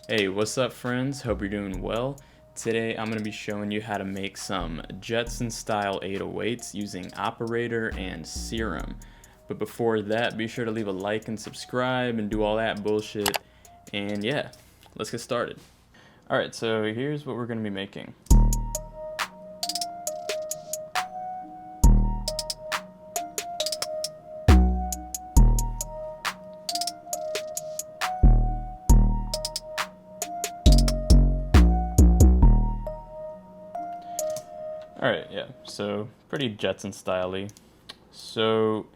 Hey, what's up friends? Hope you're doing well. Today I'm going to be showing you how to make some Jetson style 808s using Operator and Serum. But before that, be sure to leave a like and subscribe and do all that bullshit. And yeah, let's get started. Alright, so here's what we're going to be making. Alright, yeah, so pretty Jetson style-y. So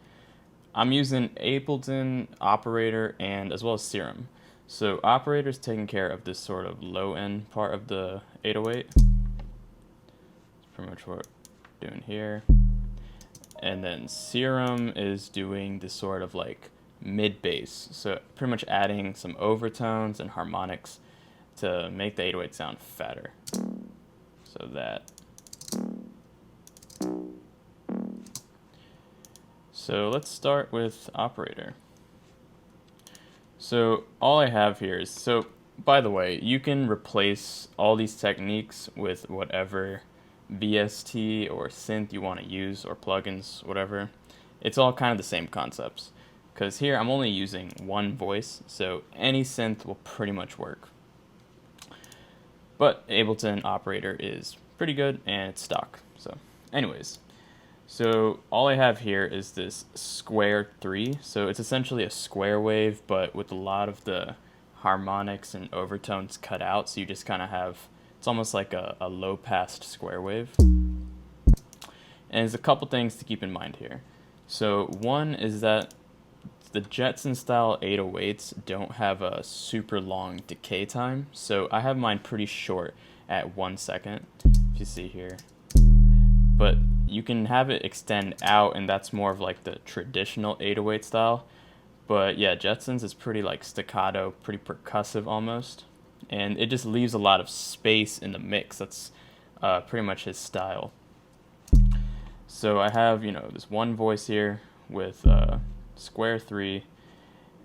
I'm using Ableton, Operator, and as well as Serum. So Operator's taking care of this sort of low end part of the 808. That's pretty much what we're doing here. And then Serum is doing this sort of like mid bass. So pretty much adding some overtones and harmonics to make the 808 sound fatter. So that. So let's start with Operator. So all I have here is, so by the way, you can replace all these techniques with whatever VST or synth you want to use, or plugins, whatever. It's all kind of the same concepts. Because here I'm only using one voice, so any synth will pretty much work. But Ableton Operator is pretty good and it's stock. So anyways. So all I have here is this square 3. So it's essentially a square wave, but with a lot of the harmonics and overtones cut out. So you just kind of have, it's almost like a low-passed square wave. And there's a couple things to keep in mind here. So one is that the Jetson style 808s don't have a super long decay time. So I have mine pretty short at 1 second, if you see here. But you can have it extend out, and that's more of like the traditional 808 style. But yeah, Jetson's is pretty like staccato, pretty percussive almost, and it just leaves a lot of space in the mix. That's pretty much his style. So I have, this one voice here with square 3,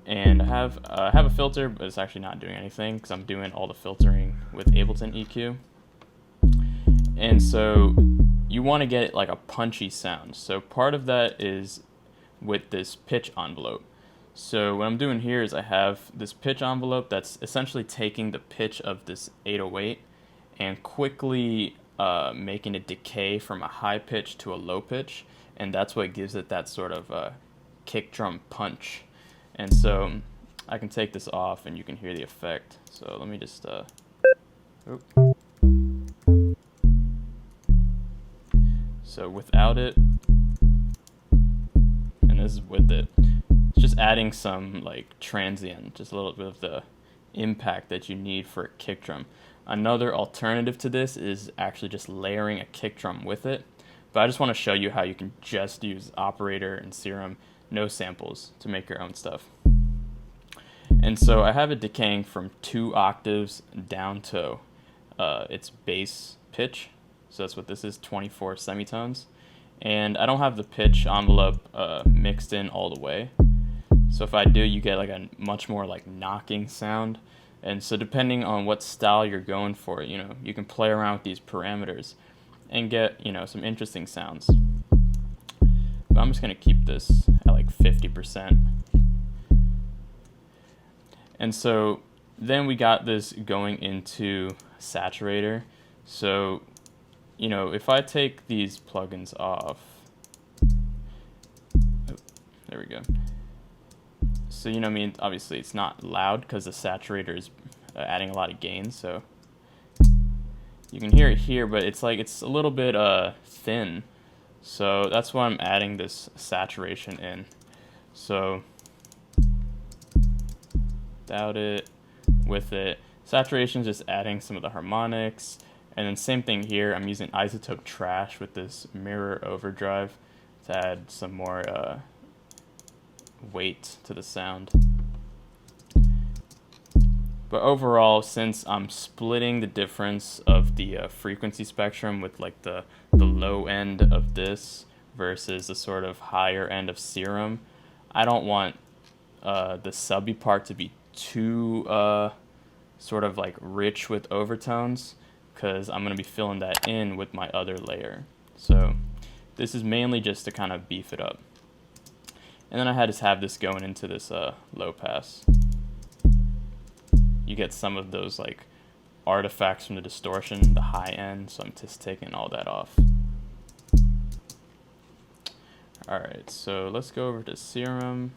and I have a filter, but it's actually not doing anything because I'm doing all the filtering with Ableton EQ. And so you want to get like a punchy sound. So part of that is with this pitch envelope. So what I'm doing here is I have this pitch envelope that's essentially taking the pitch of this 808 and quickly making it decay from a high pitch to a low pitch, and that's what gives it that sort of kick drum punch. And so I can take this off and you can hear the effect. So let me just So without it, and this is with it, it's just adding some like transient, just a little bit of the impact that you need for a kick drum. Another alternative to this is actually just layering a kick drum with it, but I just want to show you how you can just use Operator and Serum, no samples, to make your own stuff. And so I have it decaying from 2 octaves down to its bass pitch. So that's what this is, 24 semitones. And I don't have the pitch envelope mixed in all the way. So if I do, you get like a much more like knocking sound. And so depending on what style you're going for, you can play around with these parameters and get, some interesting sounds. But I'm just gonna keep this at like 50%. And so then we got this going into saturator. So if I take these plugins off, there we go. So, obviously it's not loud because the saturator is adding a lot of gain. So you can hear it here, but it's a little bit thin. So that's why I'm adding this saturation in. So without it, with it, saturation is just adding some of the harmonics. And then same thing here, I'm using isotope trash with this mirror overdrive to add some more weight to the sound. But overall, since I'm splitting the difference of the frequency spectrum with like the low end of this versus the sort of higher end of Serum, I don't want the subby part to be too sort of like rich with overtones, because I'm going to be filling that in with my other layer. So this is mainly just to kind of beef it up. And then I had to have this going into this low pass. You get some of those like artifacts from the distortion, the high end, so I'm just taking all that off. Alright, so let's go over to Serum.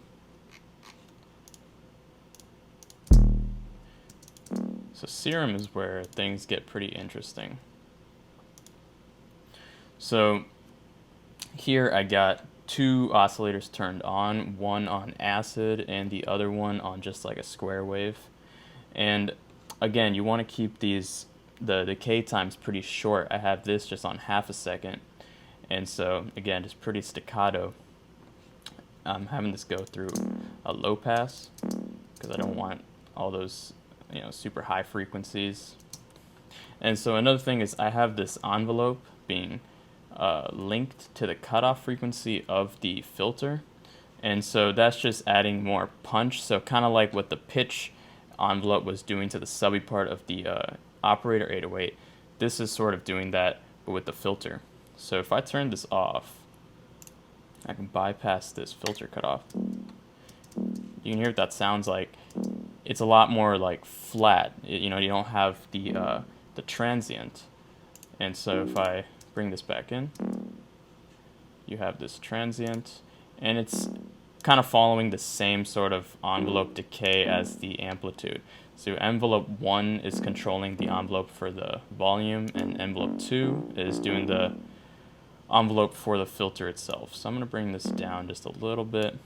So Serum is where things get pretty interesting. So here I got two oscillators turned on, one on acid and the other one on just like a square wave. And again, you want to keep these, the decay times pretty short. I have this just on half a second. And so again, just pretty staccato. I'm having this go through a low pass because I don't want all those, you know, super high frequencies. And so another thing is I have this envelope being linked to the cutoff frequency of the filter. And so that's just adding more punch. So kind of like what the pitch envelope was doing to the subby part of the operator 808. This is sort of doing that, but with the filter. So if I turn this off, I can bypass this filter cutoff. You can hear what that sounds like. It's a lot more like flat. You know, you don't have the transient. And so if I bring this back in, you have this transient, and it's kind of following the same sort of envelope decay as the amplitude. So envelope 1 is controlling the envelope for the volume, and envelope 2 is doing the envelope for the filter itself. So I'm going to bring this down just a little bit.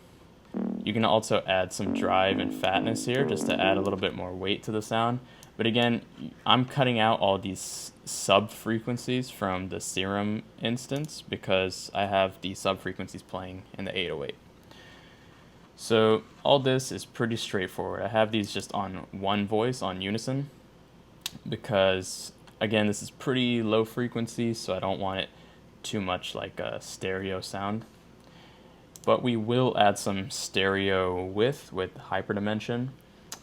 You can also add some drive and fatness here just to add a little bit more weight to the sound. But again, I'm cutting out all these sub-frequencies from the Serum instance because I have the sub-frequencies playing in the 808. So all this is pretty straightforward. I have these just on one voice on unison because, again, this is pretty low frequency, so I don't want it too much like a stereo sound. But we will add some stereo width with hyperdimension.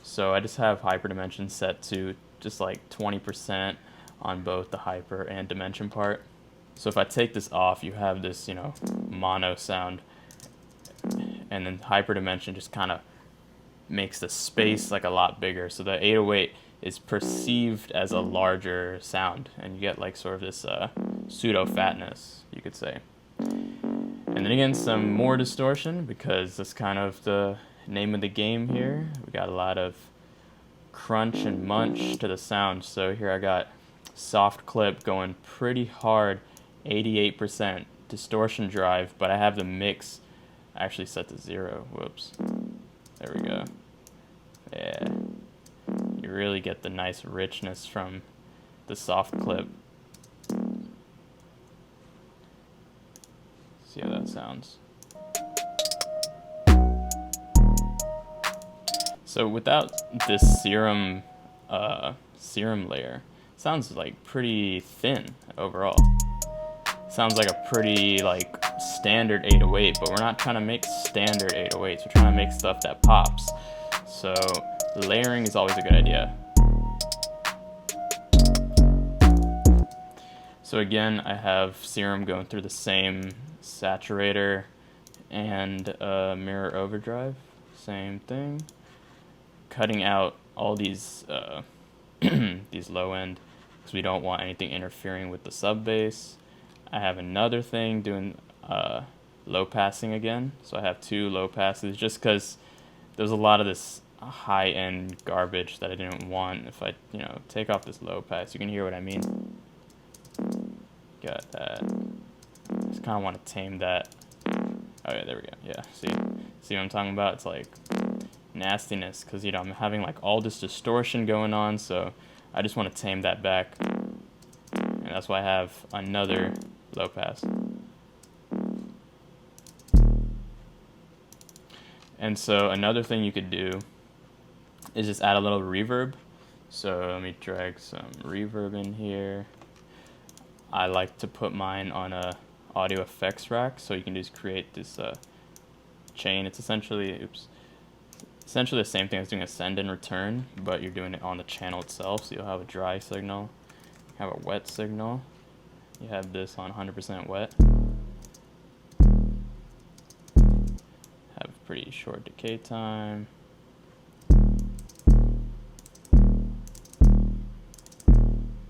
So I just have hyperdimension set to just like 20% on both the hyper and dimension part. So if I take this off, you have this, you know, mono sound, and then hyperdimension just kind of makes the space like a lot bigger. So the 808 is perceived as a larger sound, and you get like sort of this pseudo fatness, you could say. And then again, some more distortion because that's kind of the name of the game here. We got a lot of crunch and munch to the sound. So here I got soft clip going pretty hard, 88% distortion drive, but I have the mix actually set to 0. Whoops. There we go. Yeah. You really get the nice richness from the soft clip. See how that sounds. So without this Serum layer, it sounds like pretty thin overall. Sounds like a pretty like standard 808, but we're not trying to make standard 808s. We're trying to make stuff that pops. So layering is always a good idea. So again, I have Serum going through the same saturator and mirror overdrive, same thing. Cutting out all these these low end because we don't want anything interfering with the sub bass. I have another thing doing low passing again, so I have 2 low passes just because there's a lot of this high end garbage that I didn't want. If I, you know, take off this low pass, you can hear what I mean. Got that. Just kind of want to tame that. Oh yeah, there we go. Yeah, see what I'm talking about? It's like nastiness because, you know, I'm having like all this distortion going on, so I just want to tame that back, and that's why I have another low pass. And so another thing you could do is just add a little reverb. So let me drag some reverb in here. I like to put mine on a audio effects rack, so you can just create this chain. It's essentially, essentially the same thing as doing a send and return, but you're doing it on the channel itself. So you'll have a dry signal, you have a wet signal, you have this on 100% wet, have pretty short decay time.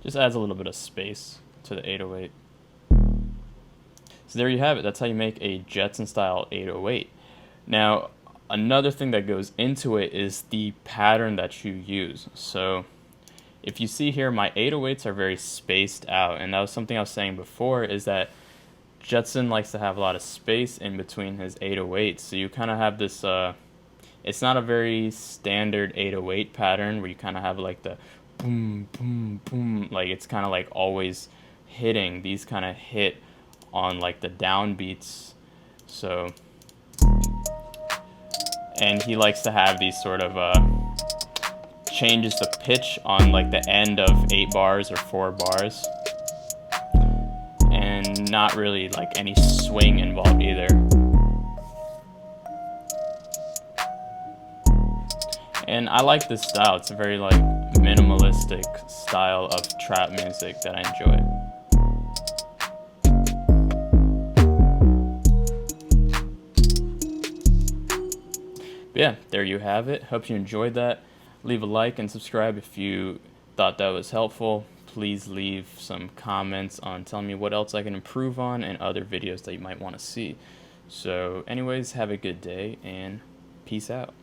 Just adds a little bit of space to the 808. So there you have it. That's how you make a Jetson style 808. Now, another thing that goes into it is the pattern that you use. So if you see here, my 808s are very spaced out, and that was something I was saying before, is that Jetson likes to have a lot of space in between his 808s. So you kind of have this, it's not a very standard 808 pattern where you kind of have like the boom, boom, boom, like it's kind of like always hitting. These kind of hit on like the downbeats. So, and he likes to have these sort of changes the pitch on like the end of 8 bars or 4 bars, and not really like any swing involved either. And I like this style. It's a very like minimalistic style of trap music that I enjoy. But yeah, there you have it. Hope you enjoyed that. Leave a like and subscribe if you thought that was helpful. Please leave some comments on telling me what else I can improve on and other videos that you might want to see. So anyways, have a good day and peace out.